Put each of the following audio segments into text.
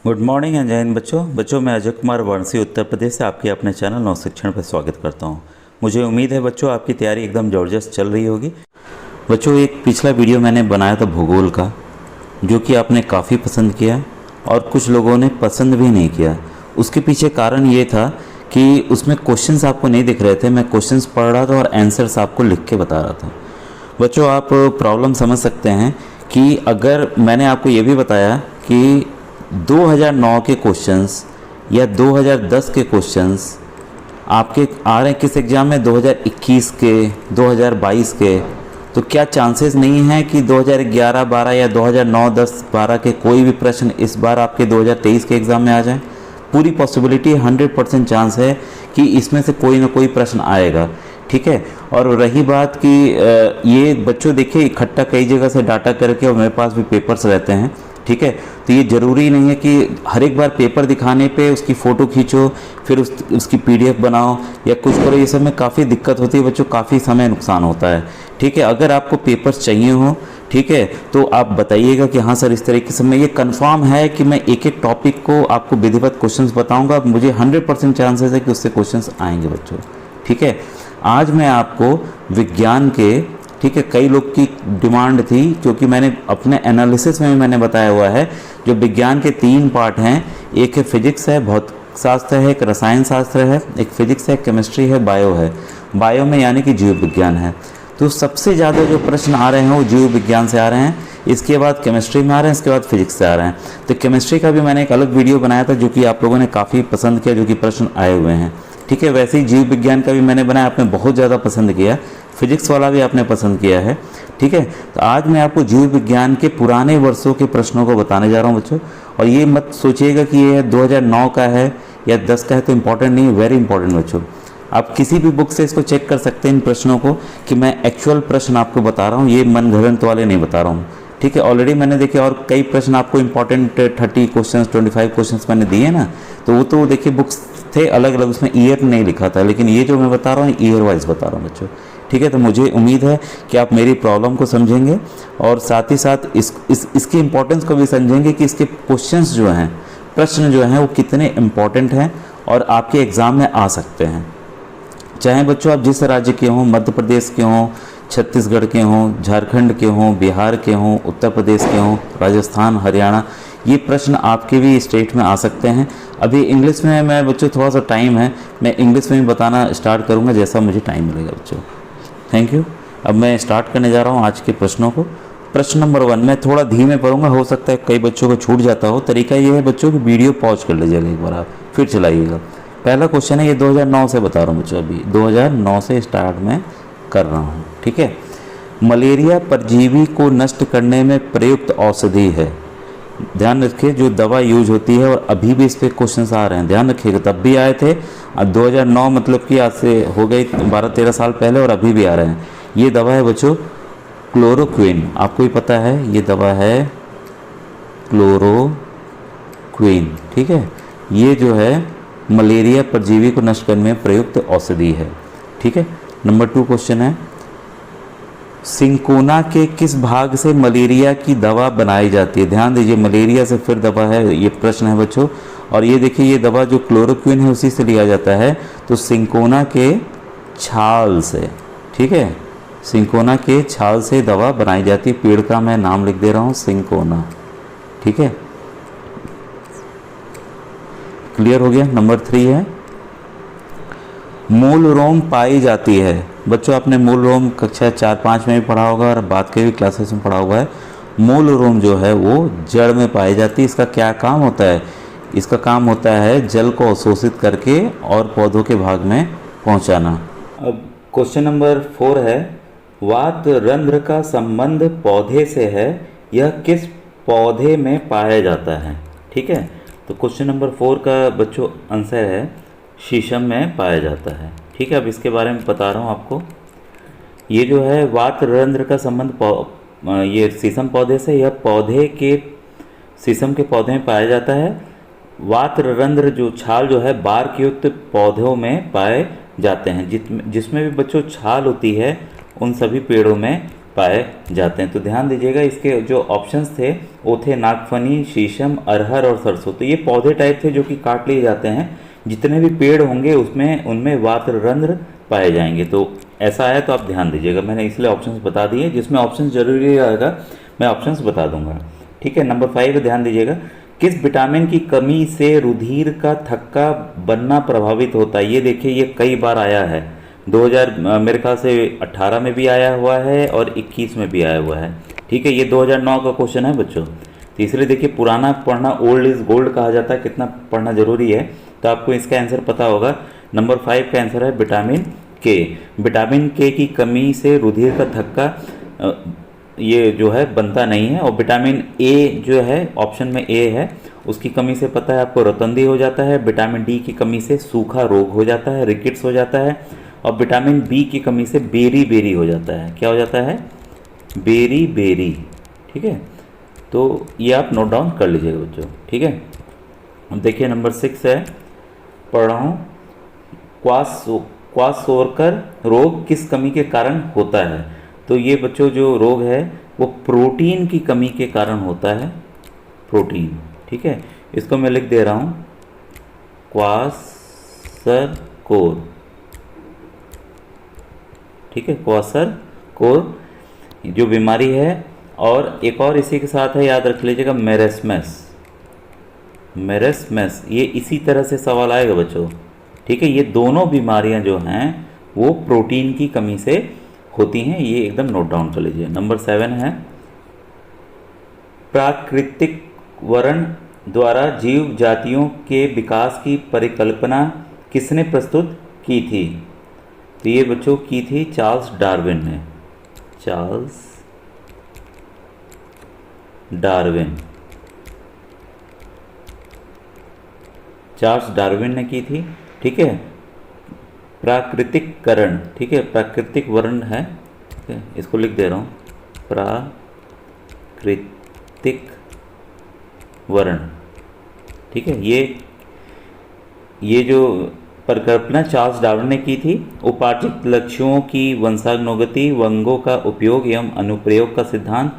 Good morning and जय हिंद बच्चों मैं अजय कुमार वाराणसी उत्तर प्रदेश से आपके अपने चैनल नव शिक्षण पर स्वागत करता हूं। मुझे उम्मीद है बच्चों आपकी तैयारी एकदम ज़बरदस्त चल रही होगी। बच्चों एक पिछला वीडियो मैंने बनाया था भूगोल का, जो कि आपने काफ़ी पसंद किया और कुछ लोगों ने पसंद भी नहीं किया। उसके पीछे कारण ये था कि उसमें क्वेश्चंस आपको नहीं दिख रहे थे। मैं क्वेश्चंस पढ़ रहा था और आंसर्स आपको लिख के बता रहा था। बच्चों आप प्रॉब्लम समझ सकते हैं कि अगर मैंने आपको ये भी बताया कि 2009 के क्वेश्चंस या 2010 के क्वेश्चंस आपके आ रहे हैं किस एग्ज़ाम में, 2021 के, 2022 के, तो क्या चांसेस नहीं है कि 2011, 12 या 2009, 10, 12 के कोई भी प्रश्न इस बार आपके 2023 के एग्ज़ाम में आ जाएं? पूरी पॉसिबिलिटी 100% चांस है कि इसमें से कोई ना कोई प्रश्न आएगा। ठीक है। और रही बात कि ये बच्चों देखिए इकट्ठा कई जगह से डाटा करके, और मेरे पास भी पेपर्स रहते हैं। ठीक है। तो ये ज़रूरी नहीं है कि हर एक बार पेपर दिखाने पे उसकी फ़ोटो खींचो, फिर उसकी पीडीएफ बनाओ या कुछ करो। ये सब में काफ़ी दिक्कत होती है बच्चों, काफ़ी समय नुकसान होता है। ठीक है। अगर आपको पेपर्स चाहिए हो, ठीक है, तो आप बताइएगा कि हाँ सर इस तरीके से। मैं ये कंफर्म है कि मैं एक एक टॉपिक को आपको विधिवत क्वेश्चंस बताऊंगा। मुझे 100% चांसेस है कि उससे क्वेश्चंस आएंगे बच्चों। ठीक है। आज मैं आपको विज्ञान के, ठीक है, कई लोग की डिमांड थी, क्योंकि मैंने अपने एनालिसिस में भी मैंने बताया हुआ है जो विज्ञान के 3 पार्ट हैं। एक है फिजिक्स है, भौतिक शास्त्र है, एक रसायन शास्त्र है, एक फिजिक्स है, केमिस्ट्री है, बायो है। बायो में यानी कि जीव विज्ञान है। तो सबसे ज़्यादा जो प्रश्न आ रहे हैं वो जीव विज्ञान से आ रहे हैं, इसके बाद केमिस्ट्री में आ रहे हैं, इसके बाद फिजिक्स से आ रहे हैं। तो केमिस्ट्री का भी मैंने एक अलग वीडियो बनाया था जो कि आप लोगों ने काफ़ी पसंद किया, जो कि प्रश्न आए हुए हैं। ठीक है। वैसे ही जीव विज्ञान का भी मैंने बनाया, आपने बहुत ज़्यादा पसंद किया। फिजिक्स वाला भी आपने पसंद किया है। ठीक है। तो आज मैं आपको जीव विज्ञान के पुराने वर्षों के प्रश्नों को बताने जा रहा हूँ बच्चों। और ये मत सोचिएगा कि ये 2009 का है या 10 का है तो इम्पोर्टेंट नहीं है, वेरी इंपॉर्टेंट बच्चों। आप किसी भी बुक से इसको चेक कर सकते हैं इन प्रश्नों को, कि मैं एक्चुअल प्रश्न आपको बता रहा हूँ, ये मनगढ़ंत वाले नहीं बता रहा हूँ। ठीक है। ऑलरेडी मैंने देखे और कई प्रश्न आपको इंपॉर्टेंट 30 क्वेश्चन, 25 क्वेश्चन मैंने दिए ना, तो वो तो देखिए बुक्स थे अलग अलग, उसमें ईयर नहीं लिखा था। लेकिन ये जो मैं बता रहा हूँ ईयर वाइज बता रहा हूँ बच्चों। ठीक है। तो मुझे उम्मीद है कि आप मेरी प्रॉब्लम को समझेंगे और साथ ही साथ इसकी इम्पोर्टेंस को भी समझेंगे कि इसके क्वेश्चंस जो हैं, प्रश्न जो हैं वो कितने इम्पोर्टेंट हैं और आपके एग्ज़ाम में आ सकते हैं। चाहे बच्चों आप जिस राज्य के हों, मध्य प्रदेश के हों, छत्तीसगढ़ के हों, झारखंड के हों, बिहार के हों, उत्तर प्रदेश के हों, राजस्थान, हरियाणा, ये प्रश्न आपके भी स्टेट में आ सकते हैं। अभी इंग्लिश में मैं बच्चों थोड़ा सा टाइम है, मैं इंग्लिश में भी बताना स्टार्ट करूँगा जैसा मुझे टाइम मिलेगा बच्चों। Thank you. अब मैं स्टार्ट करने जा रहा हूँ आज के प्रश्नों को। प्रश्न नंबर 1 मैं थोड़ा धीमे पढ़ूंगा, हो सकता है कई बच्चों को छूट जाता हो। तरीका ये है बच्चों कि वीडियो पॉज कर लीजिएगा एक बार, आप फिर चलाइएगा। पहला क्वेश्चन है, ये 2009 से बता रहा हूँ बच्चों, अभी 2009 से स्टार्ट में कर रहा हूँ। ठीक है। मलेरिया परजीवी को नष्ट करने में प्रयुक्त औषधि है। ध्यान रखिए जो दवा यूज होती है, और अभी भी इस पर क्वेश्चंस आ रहे हैं, ध्यान रखिएगा। तब भी आए थे, अब 2009 मतलब कि आज से हो गई 12-13 साल पहले, और अभी भी आ रहे हैं। ये दवा है बच्चों क्लोरोक्विन, आपको ही पता है ये दवा है क्लोरोक्विन। ठीक है। ये जो है मलेरिया परजीवी को नष्ट करने में प्रयुक्त औषधि है। ठीक है। नंबर 2 क्वेश्चन है, सिंकोना के किस भाग से मलेरिया की दवा बनाई जाती है? ध्यान दीजिए, मलेरिया से फिर दवा है, ये प्रश्न है बच्चों। और ये देखिए ये दवा जो क्लोरोक्विन है उसी से लिया जाता है, तो सिंकोना के छाल से। ठीक है। सिंकोना के छाल से दवा बनाई जाती है। पेड़ का मैं नाम लिख दे रहा हूँ, सिंकोना। ठीक है। क्लियर हो गया। नंबर 3 है, मूल रोम पाई जाती है। बच्चों आपने मूल रोम कक्षा 4-5 में भी पढ़ा होगा और बाद के भी क्लासेस में पढ़ा हुआ है। मूल रोम जो है वो जड़ में पाई जाती है। इसका क्या काम होता है? इसका काम होता है जल को अवशोषित करके और पौधों के भाग में पहुंचाना। अब क्वेश्चन नंबर 4 है, वात रंध्र का संबंध पौधे से है, यह किस पौधे में पाया जाता है? ठीक है। तो क्वेश्चन नंबर 4 का बच्चों आंसर है शीशम में पाया जाता है। ठीक है। अब इसके बारे में बता रहा हूँ आपको। ये जो है वात रंध्र का संबंध ये शीशम पौधे से, यह पौधे के शीशम के पौधे में पाया जाता है। वात रंध्र जो छाल जो है बार्क युक्त पौधों में पाए जाते हैं। जिसमें भी बच्चों छाल होती है उन सभी पेड़ों में पाए जाते हैं। तो ध्यान दीजिएगा, इसके जो ऑप्शंस थे वो थे नागफनी, शीशम, अरहर और सरसों। तो ये पौधे टाइप थे जो कि काट लिए जाते हैं। जितने भी पेड़ होंगे उसमें उनमें वातररंध्र पाए जाएंगे। तो ऐसा है, तो आप ध्यान दीजिएगा, मैंने इसलिए ऑप्शंस बता दिए। जिसमें ऑप्शंस जरूरी रहेगा मैं ऑप्शंस बता दूंगा। ठीक है, नंबर 5 ध्यान दीजिएगा, किस विटामिन की कमी से रुधिर का थक्का बनना प्रभावित होता है। ये देखिए, ये कई बार आया है, 2000 मेरे ख्याल से 18 में भी आया हुआ है और 21 में भी आया हुआ है। ठीक है, ये 2009 का क्वेश्चन है बच्चों। तीसरे देखिए, पुराना पढ़ना ओल्ड इज गोल्ड कहा जाता है, कितना पढ़ना जरूरी है, तो आपको इसका आंसर पता होगा। नंबर 5 का आंसर है विटामिन के। विटामिन के की कमी से रुधिर का थक्का ये जो है बनता नहीं है। और विटामिन ए जो है ऑप्शन में ए है, उसकी कमी से पता है आपको रतंधी हो जाता है। विटामिन डी की कमी से सूखा रोग हो जाता है, रिकेट्स हो जाता है। और विटामिन बी की कमी से बेरी बेरी हो जाता है। क्या हो जाता है? Beriberi. ठीक है, तो ये आप नोट डाउन कर लीजिएगा बच्चों। ठीक है, अब देखिए नंबर 6 है, पढ़ रहा हूँ, क्वाशोरकर रोग किस कमी के कारण होता है। तो ये बच्चों जो रोग है वो प्रोटीन की कमी के कारण होता है, प्रोटीन। ठीक है, इसको मैं लिख दे रहा हूँ, क्वाशरकोर। ठीक है, क्वाशरकोर जो बीमारी है। और एक और इसी के साथ है, याद रख लीजिएगा, मेरेस्मस। मेरेस्मस ये इसी तरह से सवाल आएगा बच्चों। ठीक है, ये दोनों बीमारियां जो हैं वो प्रोटीन की कमी से होती हैं, ये एकदम नोट डाउन कर लीजिए। नंबर 7 है, प्राकृतिक वर्ण द्वारा जीव जातियों के विकास की परिकल्पना किसने प्रस्तुत की थी। तो ये बच्चों की थी चार्ल्स डार्विन ने। चार्ल्स डार्विन, चार्ल्स डार्विन ने की थी। ठीक है, प्राकृतिककरण। ठीक है, प्राकृतिक वर्ण है। ठीक है, इसको लिख दे रहा हूँ, प्राकृतिक वर्ण। ठीक है, ये जो परिकल्पना चार्ल्स डार्विन ने की थी, उपार्जित लक्ष्यों की वंशानुगति, वंगों का उपयोग एवं अनुप्रयोग का सिद्धांत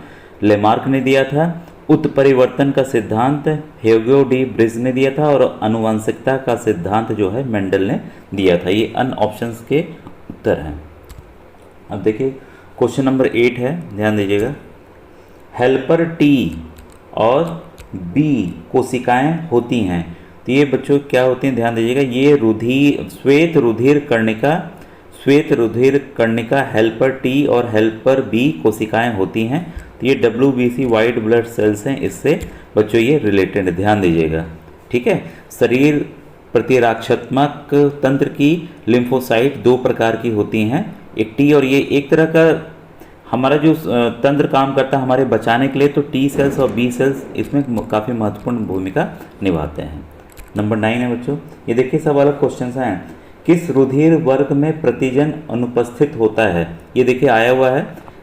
लेमार्क ने दिया था। उत्परिवर्तन का सिद्धांत ह्यूगो डी ब्रिज ने दिया था। और आनुवंशिकता का सिद्धांत जो है मेंडल ने दिया था। ये अन ऑप्शंस के उत्तर हैं। अब देखिए क्वेश्चन नंबर 8 है, ध्यान दीजिएगा, हेल्पर टी और बी कोशिकाएं होती हैं। तो ये बच्चों क्या होती हैं, ध्यान दीजिएगा, ये श्वेत रुधिर कर्णिका हेल्पर टी और हेल्पर बी कोशिकाएं होती हैं। तो ये WBC वाइट ब्लड सेल्स हैं, इससे बच्चों ये रिलेटेड, ध्यान दीजिएगा। ठीक है, शरीर प्रतिरक्षात्मक तंत्र की लिम्फोसाइट 2 प्रकार की होती हैं, एक टी और ये एक तरह का हमारा जो तंत्र काम करता है हमारे बचाने के लिए, तो टी सेल्स और बी सेल्स इसमें काफ़ी महत्वपूर्ण भूमिका निभाते हैं। नंबर 9 है बच्चों, ये देखिए सब अलग क्वेश्चन हैं, किस रुधिर वर्ग में प्रतिजन अनुपस्थित होता है। ये देखिए आया हुआ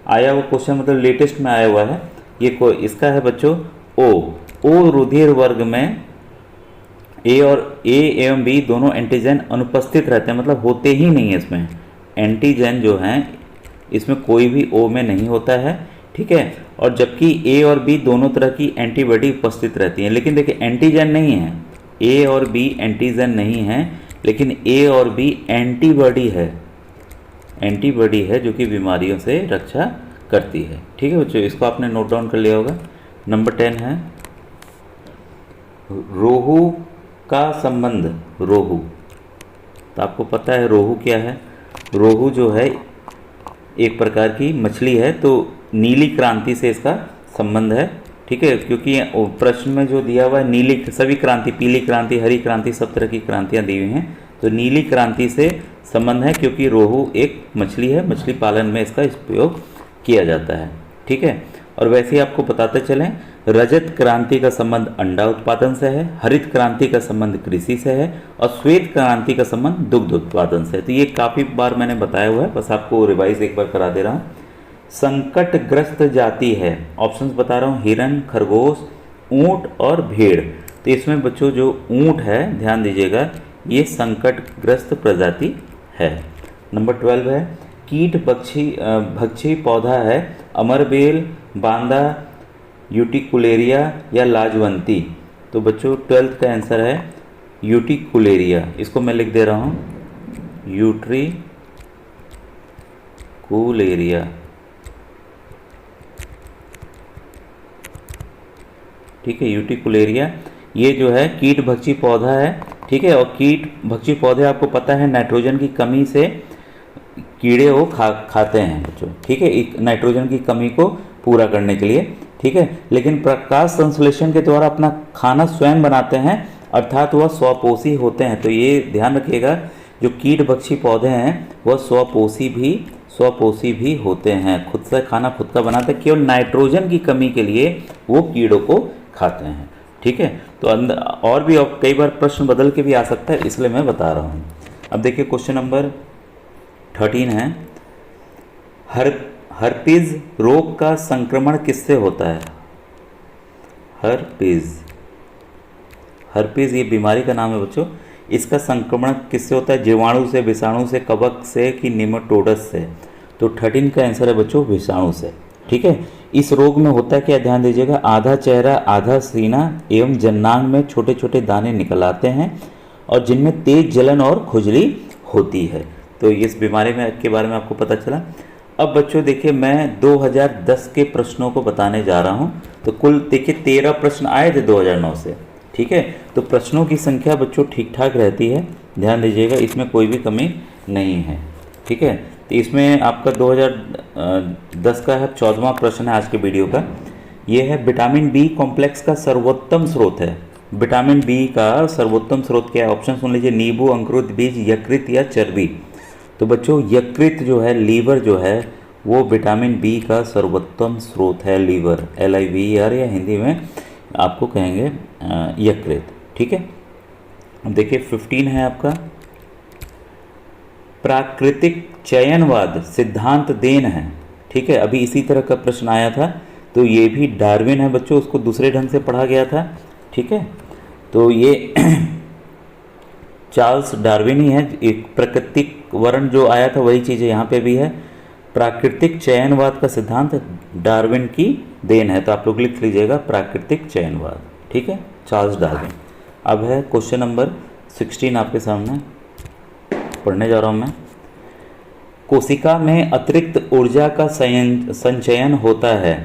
क्वेश्चन, मतलब लेटेस्ट में आया हुआ है। ये इसका है बच्चों ओ रुधिर वर्ग में ए एवं बी दोनों एंटीजन अनुपस्थित रहते हैं, मतलब होते ही नहीं है। इसमें एंटीजन जो हैं इसमें कोई भी ओ में नहीं होता है। ठीक है, और जबकि ए और बी दोनों तरह की एंटीबॉडी उपस्थित रहती हैं। लेकिन देखिए एंटीजन नहीं है, ए और बी एंटीजन नहीं है, लेकिन ए और बी एंटीबॉडी है जो कि बीमारियों से रक्षा करती है। ठीक है बच्चों, इसको आपने नोट डाउन कर लिया होगा। नंबर 10 है, रोहू का संबंध। रोहू, तो आपको पता है रोहू क्या है। रोहू जो है एक प्रकार की मछली है, तो नीली क्रांति से इसका संबंध है। ठीक है, क्योंकि प्रश्न में जो दिया हुआ है नीली, सभी क्रांति, पीली क्रांति, हरी क्रांति, सब तरह की क्रांतियाँ दी हुई हैं, तो नीली क्रांति से संबंध है, क्योंकि रोहू एक मछली है, मछली पालन में इसका उपयोग किया जाता है। ठीक है, और वैसे ही आपको बताते चलें, रजत क्रांति का संबंध अंडा उत्पादन से है, हरित क्रांति का संबंध कृषि से है, और श्वेत क्रांति का संबंध दुग्ध उत्पादन से है। तो ये काफ़ी बार मैंने बताया हुआ है, बस आपको रिवाइज एक बार करा दे रहा हूँ। संकटग्रस्त जाति है, ऑप्शंस बता रहा हूँ, हिरन, खरगोश, ऊंट और भेड़। तो इसमें बच्चों जो ऊंट है, ध्यान दीजिएगा, ये संकटग्रस्त प्रजाति है। नंबर 12 है, कीट भक्षी पौधा है? अमरबेल, बांदा, यूटिकुलेरिया या लाजवंती? तो बच्चों 12th का आंसर है यूटिकुलेरिया। इसको मैं लिख दे रहा हूँ, यूट्रिकुलेरिया। ठीक है, यूटिकुलेरिया ये जो है कीट भक्षी पौधा है। ठीक है, और कीट भक्षी पौधे आपको पता है नाइट्रोजन की कमी से कीड़े वो खाते हैं बच्चों। ठीक है, एक नाइट्रोजन की कमी को पूरा करने के लिए। ठीक है, लेकिन प्रकाश संश्लेषण के द्वारा अपना खाना स्वयं बनाते हैं, अर्थात वह स्वपोषी होते हैं। तो ये ध्यान रखिएगा, जो कीट भक्षी पौधे हैं वह स्वपोषी भी होते हैं, खुद से खाना खुद का बनाते हैं, केवल नाइट्रोजन की कमी के लिए वो कीड़ों को खाते हैं। ठीक है, तो अंदर और भी कई बार प्रश्न बदल के भी आ सकता है, इसलिए मैं बता रहा हूँ। अब देखिए क्वेश्चन नंबर 13 है, हर्पीज रोग का संक्रमण किससे होता है? हर्पीज ये बीमारी का नाम है बच्चों। इसका संक्रमण किससे होता है? जीवाणु से, विषाणु से, कवक से कि निमेटोडस से? तो 13 का आंसर है बच्चों विषाणु से। ठीक है, इस रोग में होता है क्या, ध्यान दीजिएगा, आधा चेहरा आधा सीना एवं जन्नांग में छोटे छोटे दाने निकल आते हैं और जिनमें तेज जलन और खुजली होती है। तो इस बीमारी में के बारे में आपको पता चला। अब बच्चों देखिए, मैं 2010 के प्रश्नों को बताने जा रहा हूं। तो कुल देखिए 13 प्रश्न आए थे 2009 से। ठीक है, तो प्रश्नों की संख्या बच्चों ठीक ठाक रहती है, ध्यान दीजिएगा, इसमें कोई भी कमी नहीं है। ठीक है, तो इसमें आपका 2010 का है 14वां प्रश्न है आज के वीडियो का। ये है विटामिन बी कॉम्प्लेक्स का सर्वोत्तम स्रोत है। विटामिन बी का सर्वोत्तम स्रोत क्या है? ऑप्शन सुन लीजिए, नींबू, अंकुरित बीज, यकृत या चर्बी? तो बच्चों यकृत जो है, लीवर जो है, वो विटामिन बी का सर्वोत्तम स्रोत है। लीवर, LIVER, या हिंदी में आपको कहेंगे यकृत। ठीक है, अब देखिए 15 है आपका, प्राकृतिक चयनवाद सिद्धांत देन है। ठीक है, अभी इसी तरह का प्रश्न आया था, तो ये भी डार्विन है बच्चों, उसको दूसरे ढंग से पढ़ा गया था। ठीक है, तो ये चार्ल्स डार्विन ही है। एक प्राकृतिक वर्ण जो आया था वही चीज़ यहाँ पे भी है। प्राकृतिक चयनवाद का सिद्धांत डार्विन की देन है, तो आप लोग लिख लीजिएगा प्राकृतिक चयनवाद। ठीक है, चार्ल्स डार्विन। अब है क्वेश्चन नंबर 16 आपके सामने पढ़ने जा रहा हूँ मैं। कोशिका में अतिरिक्त ऊर्जा का संचयन होता है।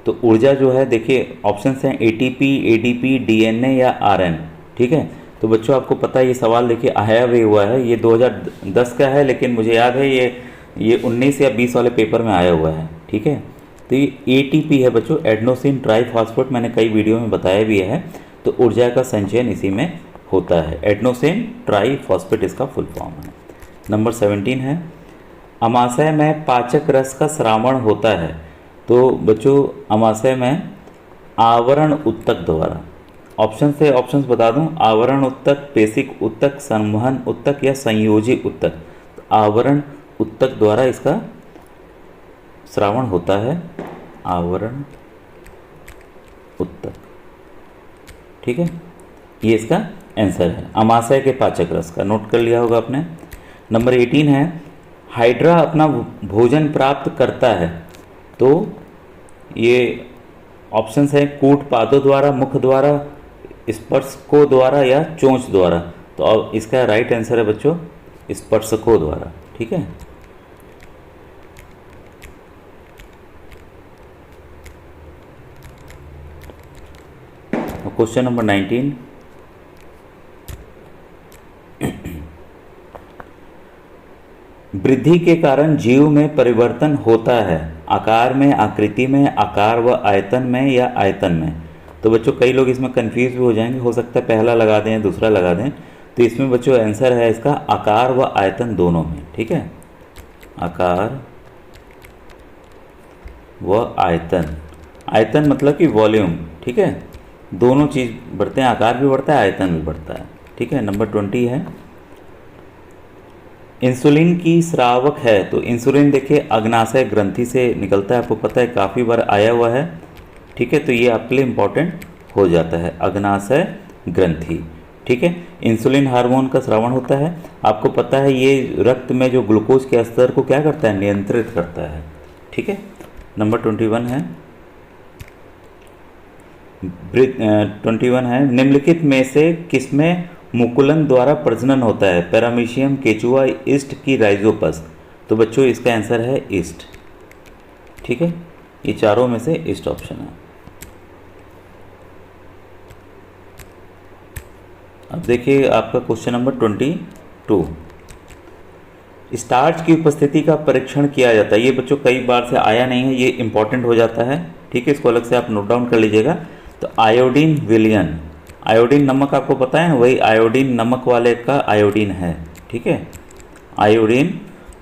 तो ऊर्जा जो है देखिए ऑप्शंस हैं ATP, ADP, DNA या RN। ठीक है, तो बच्चों आपको पता है ये सवाल देखिए आया भी हुआ है, ये 2010 का है, लेकिन मुझे याद है ये 19 या 20 वाले पेपर में आया हुआ है। ठीक है, तो ये ATP है बच्चों, एडेनोसिन ट्राइफॉस्फेट, मैंने कई वीडियो में बताया भी है। तो ऊर्जा का संचयन इसी में होता है, एडेनोसिन ट्राइफॉस्फेट इसका फुल फॉर्म है। नंबर 17 है, अमाशय में पाचक रस का स्रावण होता है। तो बच्चों अमाशय में आवरण उत्तक द्वारा, ऑप्शंस बता दूं, आवरण उत्तक, पेशिक उत्तक, संवहन उत्तक या संयोजी उत्तक। तो आवरण उत्तक द्वारा इसका स्रावण होता है, आवरण उत्तक। ठीक है, ये इसका आंसर है, अमाशय के पाचक रस का। नोट कर लिया होगा आपने। नंबर 18 है, हाइड्रा अपना भोजन प्राप्त करता है। तो ये ऑप्शंस हैं, कूट पादों द्वारा, मुख द्वारा, स्पर्शकों द्वारा या चोंच द्वारा। तो अब इसका राइट आंसर है बच्चों स्पर्शकों द्वारा। ठीक है, क्वेश्चन नंबर 19, वृद्धि के कारण जीव में परिवर्तन होता है, आकार में, आकृति में, आकार व आयतन में या आयतन में। तो बच्चों कई लोग इसमें कंफ्यूज भी हो जाएंगे, हो सकता है पहला लगा दें दूसरा लगा दें। तो इसमें बच्चों आंसर है इसका आकार व आयतन दोनों में। ठीक है, आकार व आयतन, आयतन मतलब कि वॉल्यूम। ठीक है, दोनों चीज़ बढ़ते हैं, आकार भी बढ़ता है, आयतन भी बढ़ता है। ठीक है, नंबर 20 है, इंसुलिन की स्रावक है। तो इंसुलिन देखिए अग्नाशय ग्रंथि से निकलता है, आपको पता है काफ़ी बार आया हुआ है। ठीक है, तो ये आपके लिए इम्पोर्टेंट हो जाता है, अग्नाशय ग्रंथि। ठीक है। इंसुलिन हार्मोन का स्रावण होता है। आपको पता है ये रक्त में जो ग्लूकोज के स्तर को क्या करता है, नियंत्रित करता है, ठीक है। नंबर 21 है 21 है, निम्नलिखित में से किसमें मुकुलन द्वारा प्रजनन होता है, पैरामीशियम, केचुआ, ईस्ट की राइजोपस। तो बच्चों इसका आंसर है ईस्ट, ठीक है। ये चारों में से ईस्ट ऑप्शन है। अब देखिए आपका क्वेश्चन नंबर 22, स्टार्च की उपस्थिति का परीक्षण किया जाता है। ये बच्चों कई बार से आया नहीं है, ये इंपॉर्टेंट हो जाता है, ठीक है। इसको अलग से आप नोट डाउन कर लीजिएगा। तो आयोडीन विलयन, आयोडीन नमक आपको पता है ना, वही आयोडीन नमक वाले का आयोडीन है, ठीक है। आयोडीन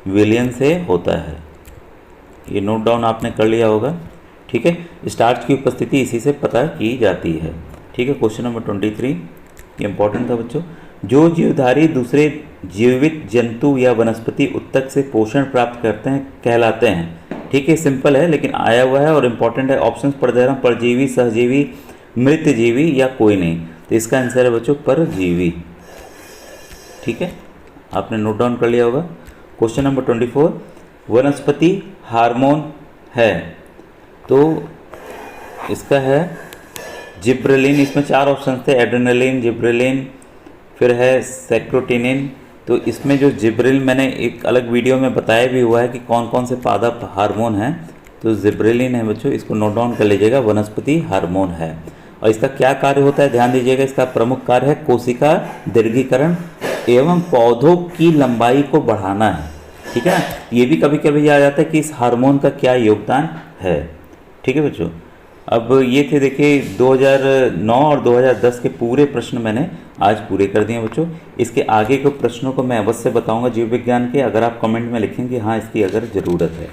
विलयन से होता है, ये नोट डाउन आपने कर लिया होगा, ठीक है। स्टार्च की उपस्थिति इसी से पता की जाती है, ठीक है। क्वेश्चन नंबर 23, ये इंपॉर्टेंट था बच्चों। जो जीवधारी दूसरे जीवित जंतु या वनस्पति उत्तक से पोषण प्राप्त करते हैं कहलाते हैं, ठीक है। सिंपल है लेकिन आया हुआ है और इम्पॉर्टेंट है। ऑप्शंस पढ़ दे रहा हूँ, परजीवी, सहजीवी, मृतजीवी या कोई नहीं। तो इसका आंसर है बच्चों परजीवी, ठीक है। आपने नोट डाउन कर लिया होगा। क्वेश्चन नंबर 24, वनस्पति हार्मोन है, तो इसका है जिब्रेलिन। इसमें 4 ऑप्शन थे, एड्रेनलिन, जिब्रेलिन, फिर है सेक्रोटिनिन। तो इसमें जो जिब्रेलिन मैंने एक अलग वीडियो में बताया भी हुआ है कि कौन कौन से पादप हार्मोन हैं। तो जिब्रेलिन है बच्चों, इसको नोट डाउन कर लीजिएगा, वनस्पति हार्मोन है। और इसका क्या कार्य होता है ध्यान दीजिएगा, इसका प्रमुख कार्य है कोशिका दीर्घीकरण एवं पौधों की लंबाई को बढ़ाना है, ठीक है ना। ये भी कभी कभी आ जाता है कि इस हार्मोन का क्या योगदान है, ठीक है बच्चों। अब ये थे देखिए 2009 और 2010 के पूरे प्रश्न मैंने आज पूरे कर दिए बच्चों। इसके आगे के प्रश्नों को मैं अवश्य बताऊंगा जीव विज्ञान के, अगर आप कमेंट में लिखेंगे हाँ इसकी अगर ज़रूरत है,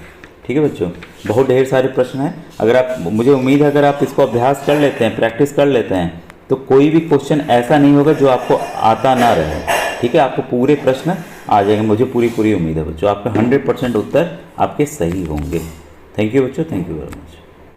ठीक है बच्चों। बहुत ढेर सारे प्रश्न हैं, अगर आप, मुझे उम्मीद है अगर आप इसको अभ्यास कर लेते हैं, प्रैक्टिस कर लेते हैं, तो कोई भी क्वेश्चन ऐसा नहीं होगा जो आपको आता ना रहे, ठीक है। आपको पूरे प्रश्न आ जाएंगे, मुझे पूरी उम्मीद है बच्चों। आपका 100% उत्तर आपके सही होंगे। थैंक यू बच्चों, थैंक यू वेरी मच।